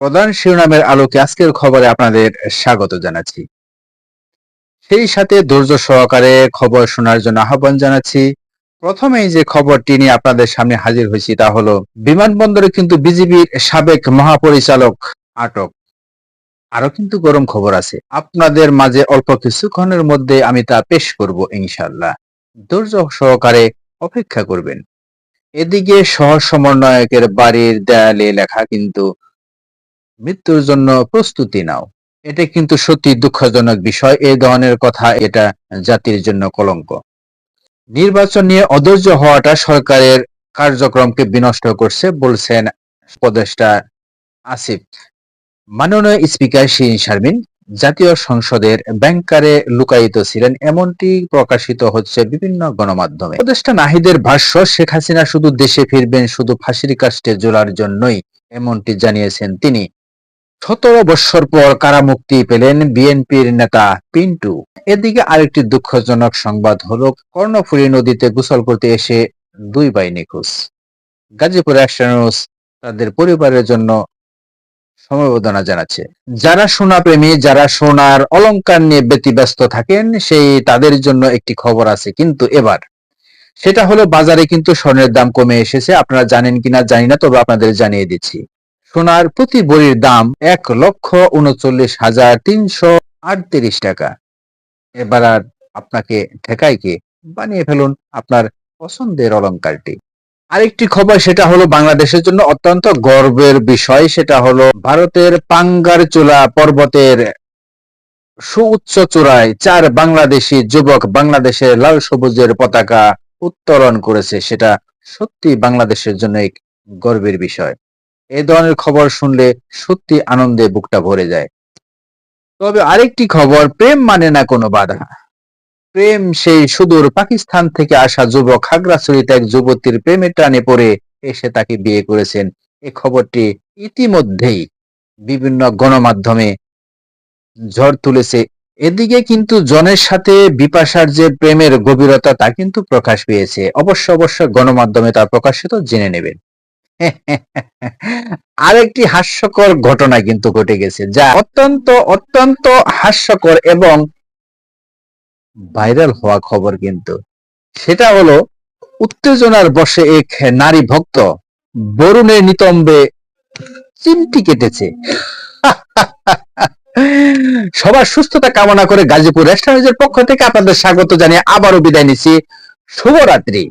প্রধান শিরোনামের আলোকে আজকের খবরে আপনাদের স্বাগত জানাচ্ছি। সেই সাথে ধৈর্য সহকারে খবর শোনার জন্য আহ্বান জানাচ্ছি। প্রথমেই যে খবরটি নিয়ে আপনাদের সামনে হাজির হয়েছি তা হলো, বিমানবন্দরে কিন্তু বিজিবির সাবেক মহাপরিচালক আটক। আরো কিন্তু গরম খবর আছে, আপনাদের মাঝে অল্প কিছুক্ষণের মধ্যে আমি তা পেশ করব ইনশাল্লাহ। ধৈর্য সহকারে অপেক্ষা করবেন। এদিকে সহ সমন্বয়কের বাড়ির দেয়ালে লেখা কিন্তু মৃত্যুর জন্য প্রস্তুতি নাও। এটা কিন্তু সত্যি দুঃখজনক বিষয়। এই ধরনের কথা, এটা জাতির জন্য কলঙ্ক। নির্বাচন নিয়ে অধৈর্য হওয়াটা সরকারের কার্যক্রমকে বিনষ্ট করছে বলছেন উপদেষ্টা আসিফ। মাননীয় স্পিকার শিরীন শারমিন জাতীয় সংসদের ব্যাংকারে লুকায়িত ছিলেন, এমনটি প্রকাশিত হচ্ছে বিভিন্ন গণমাধ্যমে। উপদেষ্টা নাহিদের ভাষ্য, শেখ হাসিনা শুধু দেশে ফিরবেন শুধু ফাঁসির কাস্টে ঝোলার জন্যই, এমনটি জানিয়েছেন তিনি। 17 বছর পর কারামুক্তি পেলেন বিএনপির নেতা পিন্টু। এদিকে আরেকটি দুঃখজনক সংবাদ হলো, কর্ণফুলী নদীতে গোসল করতে এসে 2 ভাই নিখোঁজ। গাজীপুর অ্যাকশন তাদের পরিবারের জন্য সমবেদনা জানাচ্ছে। যারা সোনা প্রেমী, যারা সোনার অলংকার নিয়ে ব্যতিব্যস্ত থাকেন, সেই তাদের জন্য একটি খবর আছে কিন্তু এবার, সেটা হলো বাজারে কিন্তু স্বর্ণের দাম কমে এসেছে। আপনারা জানেন কিনা জানি না, তবে আপনাদের জানিয়ে দিচ্ছি। সোনার প্রতি ভরির দাম 1,39,338 টাকা। এবার আর আপনাকে ঠেকায় কে? বানিয়ে ফেলুন আপনার পছন্দের অলংকারটি। আরেকটি খবর, সেটা হলো বাংলাদেশের জন্য অত্যন্ত গর্বের বিষয়। সেটা হলো ভারতের পাঙ্গারচুলা পর্বতের সুউচ্চ চূড়ায় 4 বাংলাদেশি যুবক বাংলাদেশের লাল সবুজের পতাকা উত্তোলন করেছে। সেটা সত্যি বাংলাদেশের জন্য এক গর্বের বিষয়। এই ধরনের খবর শুনলে সত্যি আনন্দে বুকটা ভরে যায়। তবে আরেকটি খবর, প্রেম মানে না কোনো বাধা। প্রেম সেই সুদূর পাকিস্তান থেকে আসা যুবক খাগড়াছড়িতে এক যুবতীর প্রেমে টানে পড়ে এসে তাকে বিয়ে করেছেন। এই খবরটি ইতিমধ্যেই বিভিন্ন গণমাধ্যমে ঝড় তুলেছে। এদিকে কিন্তু জনের সাথে বিপাশার যে প্রেমের গভীরতা তা কিন্তু প্রকাশ পেয়েছে। অবশ্য গণমাধ্যমে তা প্রকাশিত, জেনে নেবেন। আরেকটি হাস্যকর ঘটনা কিন্তু ঘটে গেছে, যা অত্যন্ত অত্যন্ত হাস্যকর এবং ভাইরাল হওয়া খবর কিন্তু। সেটা হলো, উত্তেজনার বশে এক নারী ভক্ত বরুণের নিতম্বে চিমটি কেটেছে। সবার সুস্থতা কামনা করে গাজীপুর রেস্টুরেন্টের পক্ষ থেকে আপনাদের স্বাগত জানিয়ে আবারও বিদায় নিচ্ছি। শুভরাত্রি।